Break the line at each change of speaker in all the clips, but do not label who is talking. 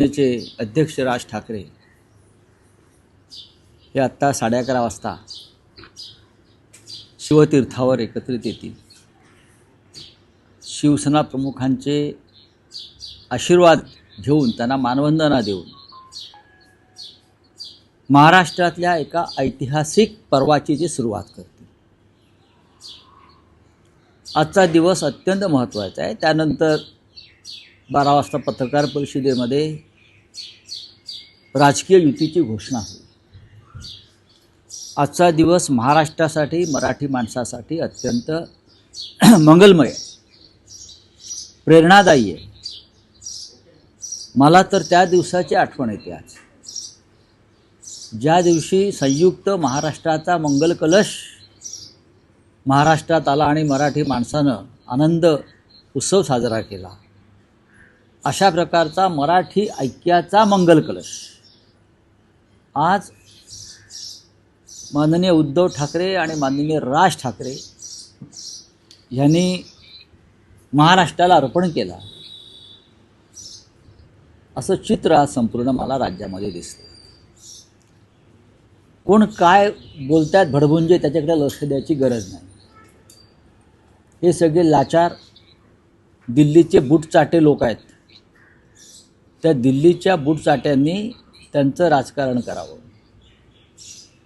चे अध्यक्ष राज ठाकरे हे आत्ता 11:30 वाजता शिवतीर्थावर एकत्रित येतील। शिवसेना प्रमुखांचे आशीर्वाद घेऊन त्यांना मानवंदना देऊन महाराष्ट्रातल्या एका ऐतिहासिक पर्वाची जी सुरुवात करते। आजचा दिवस अत्यंत महत्त्वाचा आहे। त्यानंतर 12 वाजता पत्रकार परिषदेमध्ये राजकीय युतीची घोषणा होईल। आजचा दिवस महाराष्ट्रासाठी, मराठी माणसासाठी अत्यंत मंगलमय, प्रेरणादायी आहे। मला तर त्या दिवसाची आठवण येते आज, ज्या दिवशी संयुक्त महाराष्ट्राचा मंगल कलश महाराष्ट्रात आला आणि मराठी माणसानं आनंद उत्सव साजरा केला। अशा प्रकारचा मराठी ऐक्याचा मंगल कलश आज माननीय उद्धव ठाकरे आणि माननीय राज ठाकरे यांनी महाराष्ट्राला अर्पण केला, असं चित्र आज संपूर्ण मला राज्यामध्ये दिसतं। कोण काय बोलतात भडभुंजे त्याच्याकडे लक्ष द्यायची गरज नाही। हे सगळे लाचार दिल्लीचे बूटचाटे लोक आहेत। त्या दिल्लीच्या बूटचाट्यांनी त्यांचं राजकारण करावं,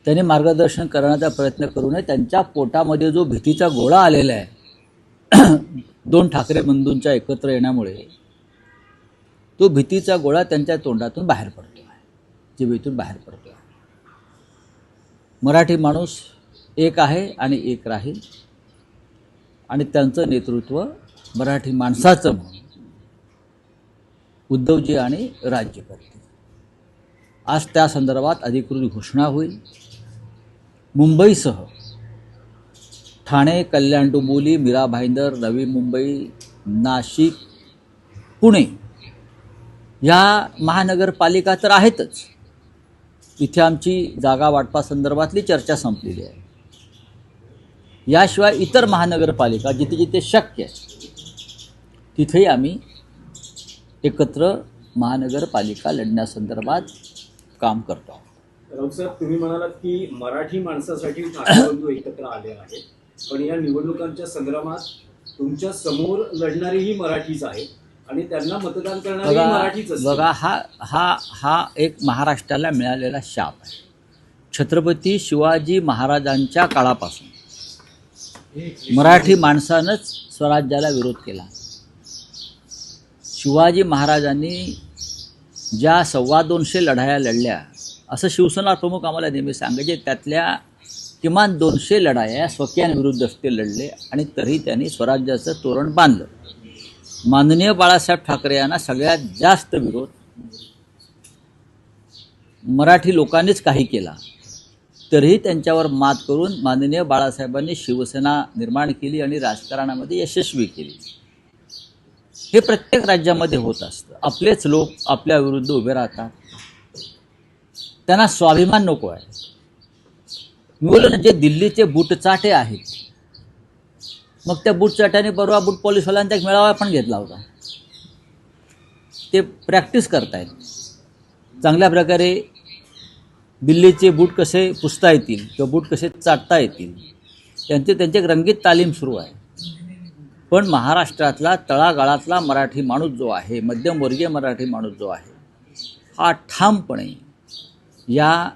त्यांनी मार्गदर्शन करण्याचा प्रयत्न करू नये। त्यांच्या पोटामध्ये जो भीतीचा गोळा आलेला आहे दोन ठाकरे बंधूंच्या एकत्र येण्यामुळे, तो भीतीचा गोळा त्यांच्या तोंडातून बाहेर पडतो आहे, जिभेतून बाहेर पडतो आहे। मराठी माणूस एक आहे आणि एक राहील, आणि त्यांचं नेतृत्व मराठी माणसाचं म्हणून उद्धवजी आणि राज्य करतील। आज त्या संदर्भात अधिकृत घोषणा होईल। मुंबईसह ठाणे, कल्याण डोंबिवली, मीरा भाईंदर, नवी मुंबई, नाशिक, पुणे या महानगरपालिका तर आहेतच। इथे आमची जागा वाटपासंदर्भातली चर्चा संपलेली आहे। याशिवाय इतर महानगरपालिका जिथे जिथे शक्य आहे तिथेही आम्ही एकत्र महानगरपालिका लढण्यासंदर्भात काम करतो आहोत।
राऊत साहेब, तुम्ही म्हणालात की मराठी माणसासाठी ठाकरेबंधू एकत्र आले आहेत, पण या निवडणुकांच्या संग्रामात तुमच्या समोर लढणारेही मराठीच आहेत आणि त्यांना मतदान करणारे मराठीच असतील।
बघा, हा एक महाराष्ट्राला मिळालेला शाप आहे। छत्रपती शिवाजी महाराजांच्या काळापासून मराठी माणसानंच स्वराज्याला विरोध केला। शिवाजी महाराजांनी ज्या 225 लढाया लढल्या, असं शिवसेना प्रमुख आम्हाला नेहमी सांगायचे। त्यातल्या किमान 200 लढाया स्वकीयांविरुद्ध ते लढले आणि तरी त्यांनी स्वराज्याचं तोरण बांधलं। माननीय बाळासाहेब ठाकरे यांना सगळ्यात जास्त विरोध मराठी लोकांनीच काही केला, तरीही त्यांच्यावर मात करून माननीय बाळासाहेबांनी शिवसेना निर्माण केली आणि राजकारणामध्ये यशस्वी केली। हे प्रत्येक राज्यामध्ये होत असतं। आपलेच लोक आपल्या विरुद्ध उभे राहतात, त्यांना स्वाभिमान नको आहे। मी बोललो ना, जे दिल्लीचे बूटचाटे आहेत, मग त्या बूटचाट्याने परवा बूट पोलिसवाल्यांचा एक मेळावा पण घेतला होता। ते प्रॅक्टिस करतायत चांगल्या प्रकारे दिल्लीचे बूट कसे पुसता येतील किंवा बूट कसे चाटता येतील, त्यांची एक रंगीत तालीम सुरू आहे। पण महाराष्ट्रातला तळागाळातला मराठी माणूस जो आहे, मध्यमवर्गीय मराठी माणूस जो आहे, हा ठामपणे या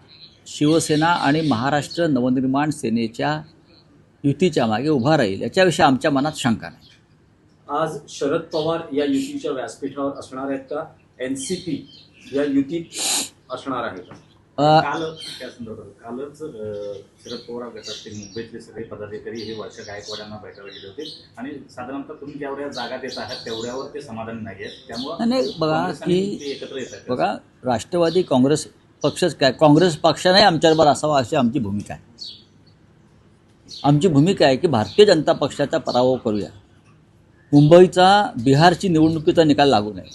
शिवसेना आणि महाराष्ट्र नवनिर्माण सेनेच्या युतीच्या मागे उभा राहील, याच्याविषयी आमच्या मनात शंका नाही।
आज शरद पवार या युतीच्या व्यासपीठावर असणार आहेत का? NCP या युतीत असणार आहे का?
कालच शरद पवार गटातील मुंबईतले सगळे पदाधिकारी हे वर्षा गायकवाडांना भेटायला गेले होते आणि साधारणतः तुम्ही जेवढ्या जागा देत आहात तेवढ्यावर ते समाधान नाही आहे। त्यामुळे
बघा की
एकत्र येत आहेत।
बघा, राष्ट्रवादी काँग्रेस पक्षच काय, काँग्रेस पक्षाने आमच्याबरोबर असावा अशी आमची भूमिका आहे। आमची भूमिका आहे की भारतीय जनता पक्षाचा पराभव करूया। मुंबईचा बिहारची निवडणुकीचा निकाल लागू नये,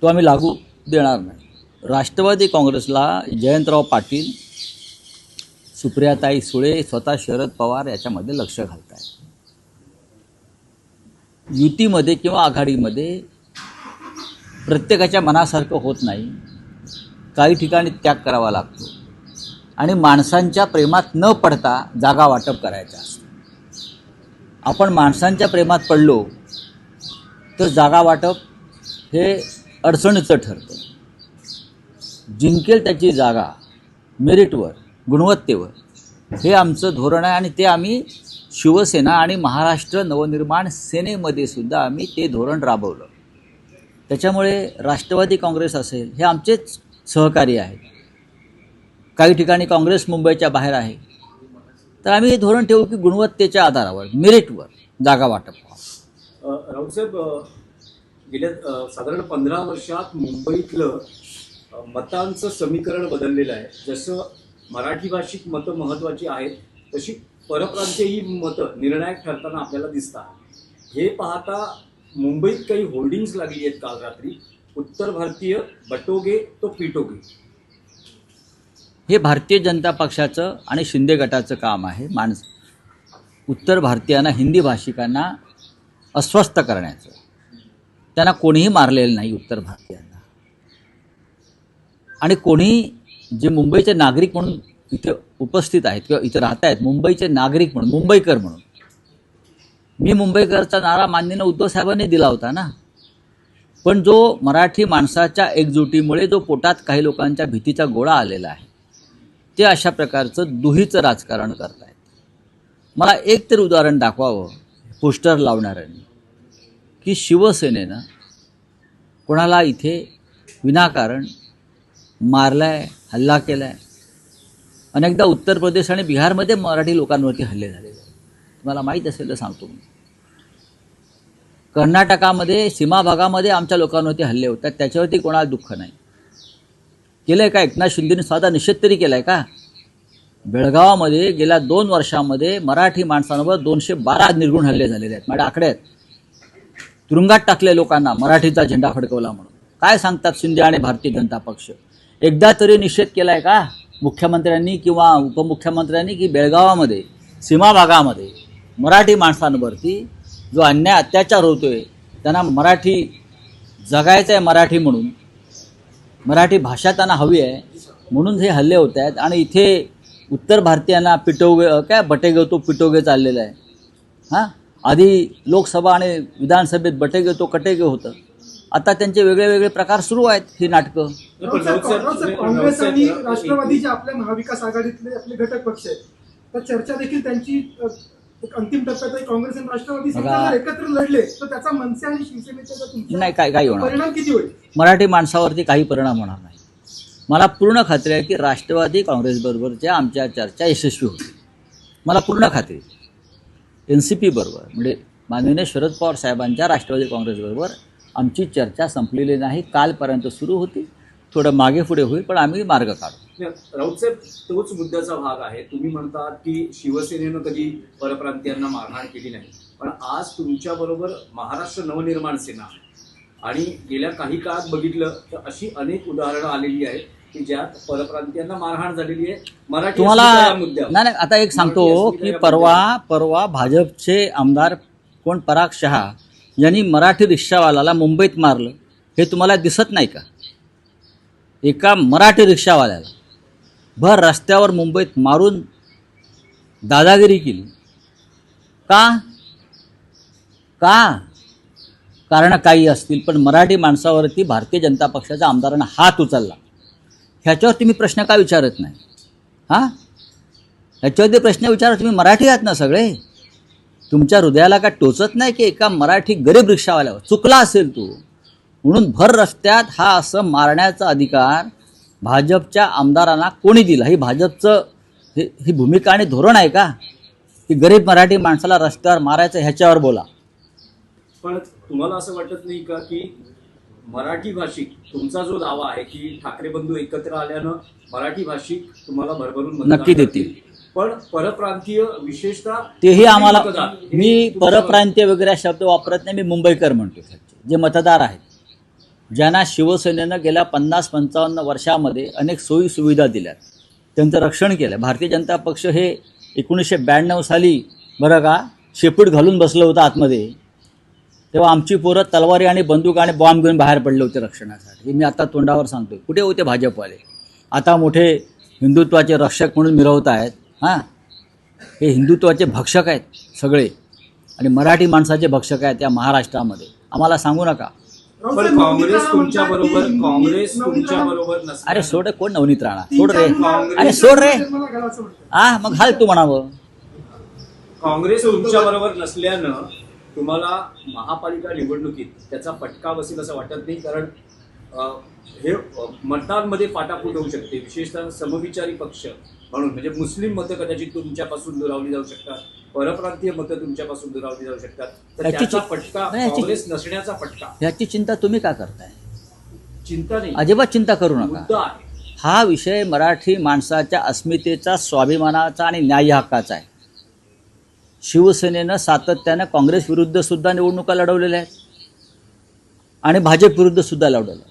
तो आम्ही लागू देणार नाही। राष्ट्रवादी काँग्रेसला जयंतराव पाटील, सुप्रियाताई सुळे, स्वतः शरद पवार याच्यामध्ये लक्ष घालत आहेत। युतीमध्ये किंवा आघाडीमध्ये प्रत्येकाच्या मनासारखं होत नाही. काही ठिकाणी त्याग करावा लागतो आणि माणसांच्या प्रेमात न पडता जागा वाटप करायचं असतं. आपण माणसांच्या प्रेमात पडलो तर जागा वाटप हे अडचणीचं ठरतं. जिंकेल त्याची जागा मेरिटवर, गुणवत्तेवर, हे आमचं धोरण आहे आणि ते आम्ही शिवसेना आणि महाराष्ट्र नवनिर्माण सेनेमध्ये सुद्धा आम्ही ते धोरण राबवलं. त्याच्यामुळे राष्ट्रवादी काँग्रेस असेल हे आमचेच सहकारी आहेत. काही ठिकाणी काँग्रेस मुंबईच्या बाहेर आहे, तर आम्ही हे धोरण ठेवू की गुणवत्तेच्या आधारावर, मेरिटवर जागा वाटप व्हावं.
राऊतसाहेब, गेल्या साधारण 15 वर्षात मुंबईतलं मतांचं समीकरण बदललेलं आहे. जसं मराठी भाषिक मतं महत्त्वाची आहेत, तशी परप्रांतीय ही मतं निर्णायक ठरताना आपल्याला दिसतात. हे पाहता मुंबईत काही होर्डिंग्स लागली आहेत काल रात्री, उत्तर भारतीय बटोगे तो पिटोगे.
हे भारतीय जनता पक्षाचं आणि शिंदे गटाचं काम आहे. उत्तर भारतीयांना, हिंदी भाषिकांना अस्वस्थ करण्याचं. त्यांना कोणीही मारलेलं नाही उत्तर भारतीयांना. आणि कोणी जे मुंबईचे नागरिक म्हणून इथे उपस्थित आहेत किंवा इथे राहत आहेत, मुंबईचे नागरिक म्हणून, मुंबईकर म्हणून, मी मुंबईकरचा नारा माननीय उद्धव साहेबांनी दिला होता ना. पण जो मराठी माणसाच्या एकजुटीमुळे जो पोटात काही लोकांच्या भीतीचा गोळा आलेला आहे, ते अशा प्रकारचं दुहीचं राजकारण करत आहेत. मला एक तरी उदाहरण दाखवावं पोस्टर लावणाऱ्यांनी की शिवसेनेनं कोणाला इथे विनाकारण मारलाय, हल्ला केला आहे. अनेकदा उत्तर प्रदेश आणि बिहारमध्ये मराठी लोकांवरती हल्ले झालेले आहेत. तुम्हाला माहीत असेल तर सांगतो मी. कर्नाटकामध्ये सीमा भागामध्ये आमच्या लोकांवरती हल्ले होतात, त्याच्यावरती कोणाला दुःख नाही. केलं आहे का? एकनाथ शिंदेने साधा निषेध तरी केला आहे का? बेळगावामध्ये गेल्या 2 वर्षामध्ये मराठी माणसांवर 212 निर्गुण हल्ले झालेले आहेत. माझ्या आकडे आहेत. तुरुंगात टाकले लोकांना मराठीचा झेंडा फडकवला म्हणून. काय सांगतात शिंदे आणि भारतीय जनता पक्ष? एकदा तरी निषेध केला आहे का मुख्यमंत्र्यांनी किंवा उपमुख्यमंत्र्यांनी की बेळगावामध्ये सीमा भागामध्ये मराठी माणसांवरती जो अन्याय अत्याचार होतोय, त्यांना मराठी जगायचं आहे, मराठी म्हणून, मराठी भाषा त्यांना हवी आहे म्हणून हे हल्ले होत आहेत. आणि इथे उत्तर भारतीयांना पिटोगे, काय बटेगे तो पिटोगे चाललेलं आहे. हां, आधी लोकसभा आणि विधानसभेत बटेगे तो कटेगे होतं. आता त्यांचे वेगळे वेगळे प्रकार सुरू आहेत, ही नाटकं.
काँग्रेस आणि राष्ट्रवादी जे आपल्या महाविकास आघाडीतले आपले घटक पक्ष आहेत, तर चर्चा देखील त्यांची एक अंतिम टप्प्यात आहे. काँग्रेस आणि राष्ट्रवादी जर एकत्र लढले तर त्याचा मनसे आणि शिवसेनेच्या
नाही, काही होणार
परिणाम किती होईल?
मराठी माणसावरती काही परिणाम होणार नाही. मला पूर्ण खात्री आहे की राष्ट्रवादी काँग्रेसबरोबरच्या आमच्या चर्चा यशस्वी होतील. मला पूर्ण खात्री. NCP बरोबर, म्हणजे माननीय शरद पवार साहेबांच्या राष्ट्रवादी काँग्रेसबरोबर आमची चर्चा संपलेली नाही. कालपर्यंत सुरू होती, थोडं मागे पुढे होईल, पण आम्ही मार्ग काढू.
राऊतसाहेब, तोच मुद्द्याचा भाग आहे. तुम्ही म्हणतात की शिवसेनेनं कधी परप्रांतीयांना मारहाण केली नाही, पण आज तुमच्याबरोबर महाराष्ट्र नवनिर्माण सेना आणि गेल्या काही काळात बघितलं तर अशी अनेक उदाहरणं आलेली आहेत की ज्यात परप्रांतीयांना मारहाण झालेली आहे. मराठी
तुम्हाला नाही, आता एक सांगतो की परवा भाजपचे आमदार कोण पराग शहा यांनी मराठी रिक्षावाल्याला मुंबईत मारलं, हे तुम्हाला दिसत नाही का? एका मराठी रिक्षावाल्याला भर रस्त्यावर मुंबईत मारून दादागिरी केली. का? कारण काही असतील, पण मराठी माणसावरती भारतीय जनता पक्षाच्या आमदारांना हात उचलला, ह्याच्यावर तुम्ही प्रश्न का विचारत नाही? हां, ह्याच्यावरती प्रश्न विचारा. तुम्ही मराठी आहात ना सगळे? तुमच्या हृदयाला का टोचत नाही की एका मराठी गरीब रिक्षावाल्यावर चुकला असेल तू म्हणून भर रस्त्यात हा असं मारण्याचा अधिकार भाजपच्या आमदारांना कोणी दिला? ही भाजपचं ही भूमिका आणि धोरण आहे का की गरीब मराठी माणसाला रस्त्यावर मारायचं? ह्याच्यावर बोला.
पण तुम्हाला असं वाटत नाही का की मराठी भाषिक, तुमचा जो दावा आहे की ठाकरे बंधू एकत्र आल्यानं मराठी भाषिक तुम्हाला भरभरून मतदान
नक्की देतील,
पण परप्रांतीय विशेषतः
तेही आम्हाला, मी परप्रांतीय वगैरे शब्द वापरत नाही, मी मुंबईकर म्हणतो. जे मतदार आहेत, ज्यांना शिवसेनेनं गेल्या 50-55 वर्षामध्ये अनेक सोयी सुविधा दिल्यात, त्यांचं रक्षण केलं. भारतीय जनता पक्ष हे 1992 साली बरं का शेपूट घालून बसलं होतं आतमध्ये, तेव्हा आमची पोरं तलवारी आणि बंदूक आणि बॉम्ब घेऊन बाहेर पडले होते रक्षणासाठी. हे मी आता तोंडावर सांगतोय. कुठे होते भाजपवाले? आता मोठे हिंदुत्वाचे रक्षक म्हणून मिरवत आहेत. हां, हे हिंदुत्वाचे भक्षक आहेत सगळे आणि मराठी माणसाचे भक्षक आहेत या महाराष्ट्रामध्ये. आम्हाला सांगू नका.
पण काँग्रेस तुमच्या बरोबर नसणार.
अरे सोड, कोण नवनीत राणा? सोड रे, अरे सोड रे. मग हाल तू म्हणावं.
काँग्रेस तुमच्या बरोबर नसल्यानं तुम्हाला महापालिका निवडणुकीत त्याचा फटका बसेल असं वाटत नाही, कारण हे मतांमध्ये फाटाफूट होऊ शकते, विशेषतः समविचारी पक्ष म्हणून. म्हणजे मुस्लिम मतं कदाचित तुमच्यापासून दुरावली जाऊ शकतात, परप्रांतीय मतं तुमच्यापासून दुरावली जाऊ शकतात. तर त्याचा फटका, काँग्रेस नसण्याचा फटका,
याची चिंता तुम्ही का करताय?
चिंता नाही,
अजिबात चिंता करू नका.
मुद्दा आहे.
हा विषय मराठी माणसाच्या अस्मितेचा, स्वाभिमानाचा आणि न्याय हक्काचा आहे. शिवसेनेनं सातत्यानं काँग्रेस विरुद्ध सुद्धा निवडणुका लढवलेल्या आहेत आणि भाजप विरुद्ध सुद्धा लढवल्या,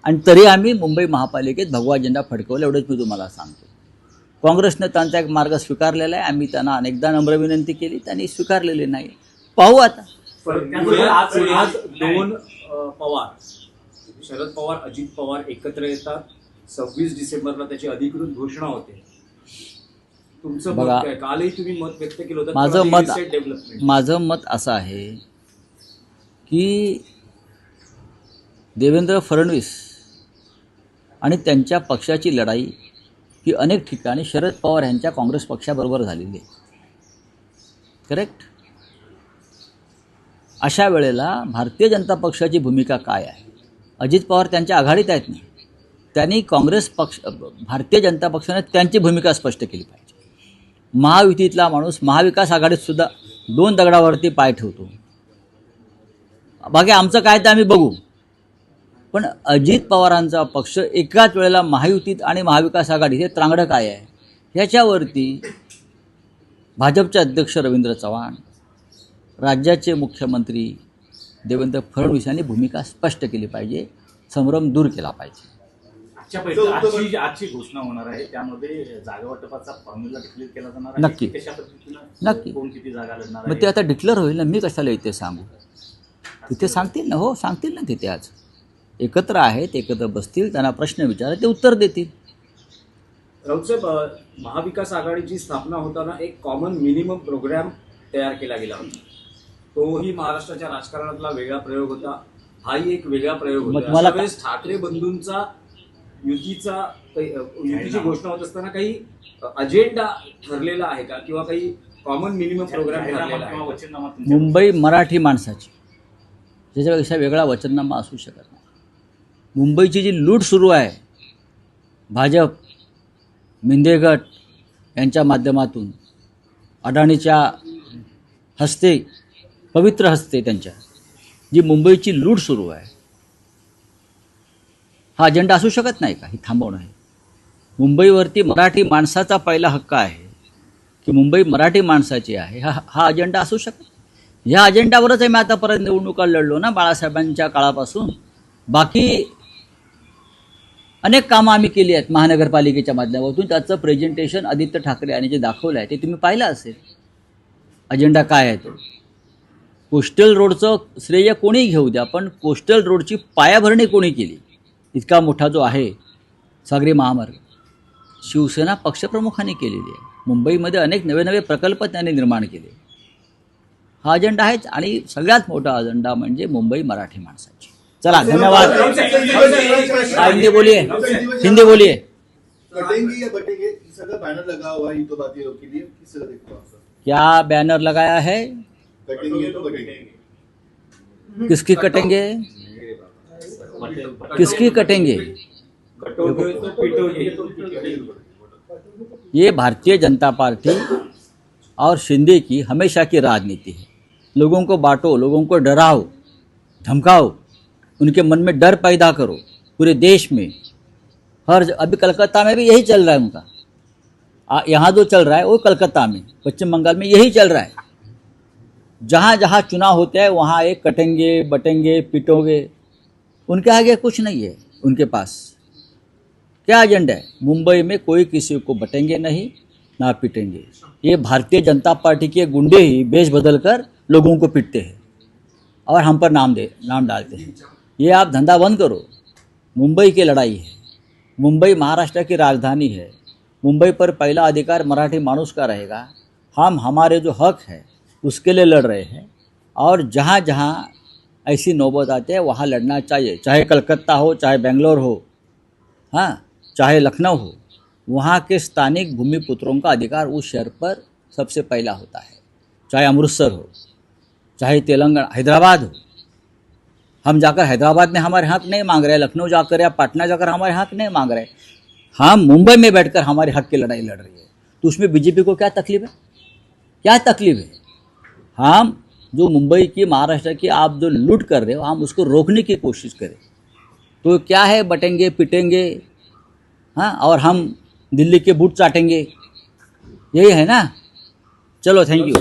आणि तरी आम्ही मुंबई महापालिकेत भगवा झेंडा फडकवला. एवढंच मी तुम्हाला सांगतो. काँग्रेसनं त्यांचा एक मार्ग स्वीकारलेला आहे. आम्ही त्यांना अनेकदा नम्र विनंती केली, त्यांनी स्वीकारलेली नाही. पाहू आता.
पुण्यात दोन पवार, शरद पवार, अजित पवार एकत्र येतात. 26 डिसेंबरला त्याची अधिकृत घोषणा होते. तुमचं मत काय? कालही तुम्ही मत व्यक्त केलं होतं.
माझं मत असं आहे की देवेंद्र फडणवीस आणि त्यांच्या पक्षाची लढाई ही अनेक ठिकाणी शरद पवार यांच्या काँग्रेस पक्षाबरोबर झालेली आहे. करेक्ट? अशा वेळेला भारतीय जनता पक्षाची भूमिका काय आहे? अजित पवार त्यांच्या आघाडीत आहेत ना, त्यांनी काँग्रेस पक्ष, भारतीय जनता पक्षाने त्यांची भूमिका स्पष्ट केली पाहिजे. महायुतीतला माणूस महाविकास आघाडीत सुद्धा 2 दगडावरती पाय ठेवतो. बाकी आमचं काय ते आम्ही बघू, पण अजित पवारांचा पक्ष एकाच वेळेला महायुतीत आणि महाविकास आघाडीत, हे त्रांगडं काय आहे? ह्याच्यावरती भाजपचे अध्यक्ष रवींद्र चव्हाण, राज्याचे मुख्यमंत्री देवेंद्र फडणवीस यांनी भूमिका स्पष्ट केली पाहिजे, संभ्रम दूर केला पाहिजे.
आजची घोषणा होणार आहे, त्यामध्ये जागा वाटपाचा फॉर्म्युला डिक्लेअर केला जाणार आहे.
नक्की,
कशा पद्धतीनं,
नक्की.
कोण किती जागा लढणार
मग ते आता डिक्लेअर होईल ना, मी कशाला इथे सांगू? तिथे सांगतील ना. हो, सांगतील ना. तिथे आज एकत्र आहेत, एकत्र बसतील, त्यांना प्रश्न विचारा, ते उत्तर देतील.
राऊतसाहेब, महाविकास आघाडीची स्थापना होताना एक कॉमन मिनिमम प्रोग्राम तयार केला गेला होता. तोही महाराष्ट्राच्या राजकारणातला वेगळा प्रयोग होता. हाही एक वेगळा प्रयोग होता.
मला
त्यावेळेस ठाकरे बंधूंचा युतीची घोषणा होत असताना काही अजेंडा ठरलेला आहे का, किंवा काही कॉमन मिनिमम प्रोग्राम ठरलेला आहे?
मुंबई मराठी माणसाची, त्याच्यापेक्षा वेगळा वचननामा असू शकत नाही. मुंबईची जी लूट सुरू आहे, भाजप, मिंदे गट यांच्या माध्यमातून, अडाणीच्या हस्ते, पवित्र हस्ते त्यांच्या जी मुंबईची लूट सुरू आहे, हा अजेंडा असू शकत नाही का? ही थांबवणं आहे. मुंबईवरती मराठी माणसाचा पहिला हक्क आहे की मुंबई मराठी माणसाची आहे, हा अजेंडा असू शकत. ह्या अजेंडावरच आम्ही आतापर्यंत निवडणुका लढलो ना बाळासाहेबांच्या काळापासून. बाकी अनेक कामं आम्ही केली आहेत महानगरपालिकेच्या माध्यमातून. त्याचं प्रेझेंटेशन आदित्य ठाकरे यांनी जे दाखवलं आहे ते तुम्ही पाहिलं असेल. अजेंडा काय आहे तो? कोस्टल रोडचं श्रेय कोणी घेऊ द्या, पण कोस्टल रोडची पायाभरणी कोणी केली? इतका मोठा जो आहे सागरी महामार्ग, शिवसेना पक्षप्रमुखांनी केलेली आहे. मुंबईमध्ये अनेक नवे नवे प्रकल्प त्यांनी निर्माण केले. हा अजेंडा आहेच. आणि सगळ्यात मोठा अजेंडा म्हणजे मुंबई मराठी माणसाची. चला, धन्यवाद. हिंदी बोलिए, हिंदी बोलिए.
कटेंगे या बटेंगे, सगळं बैनर लगा हुआ है हिंदुत्ववादियों के लिए, किस तरह देखते हो आप?
क्या बैनर लगाया है?
कटेंगे तो बटेंगे.
किसकी कटेंगे? किसकी कटेंगे?
कटोगे तो पिटोगे.
ये भारतीय जनता पार्टी और शिंदे की हमेशा की राजनीति है. लोगों को बांटो, लोगों को डराओ, धमकाओ, उनके मन में डर पैदा करो. पूरे देश में अभी कलकत्ता में भी यही चल रहा है उनका. यहाँ जो चल रहा है वो कलकत्ता में, पश्चिम बंगाल में यही चल रहा है. जहाँ जहाँ चुनाव होते हैं वहाँ एक कटेंगे, बटेंगे, पिटोगे. उनके आगे कुछ नहीं है. उनके पास क्या एजेंडा है? मुंबई में कोई किसी को बटेंगे नहीं, ना पिटेंगे. ये भारतीय जनता पार्टी के गुंडे ही भेष बदल कर लोगों को पीटते हैं. और हम पर नाम डालते हैं। ये आप धंधा बंद करो। मुंबई की लड़ाई है, मुंबई महाराष्ट्र की राजधानी है, मुंबई पर पहला अधिकार मराठी मानुस का रहेगा। हम हमारे जो हक है उसके लिए लड़ रहे हैं और जहाँ जहाँ ऐसी नौबत आती है वहाँ लड़ना चाहिए, चाहे कलकत्ता हो, चाहे बेंगलोर हो, हाँ, चाहे लखनऊ हो। वहाँ के स्थानिक भूमिपुत्रों का अधिकार उस शहर पर सबसे पहला होता है, चाहे अमृतसर हो, चाहे तेलंगाना, हैदराबाद हो। हम जाकर हैदराबाद में हमारे हक नहीं मांग रहे, लखनऊ जाकर या पटना जाकर हमारे हक नहीं मांग रहे, हम मुंबई में बैठकर हमारे हक की लड़ाई लड़ रही है। तो उसमें बीजेपी को क्या तकलीफ है? क्या तकलीफ है? हम जो मुंबई की, महाराष्ट्र की आप जो लूट कर रहे हो, हम उसको रोकने की कोशिश करें तो क्या है, बटेंगे पिटेंगे, हाँ, और हम दिल्ली के बूट चाटेंगे, यही है ना। चलो, थैंक यू।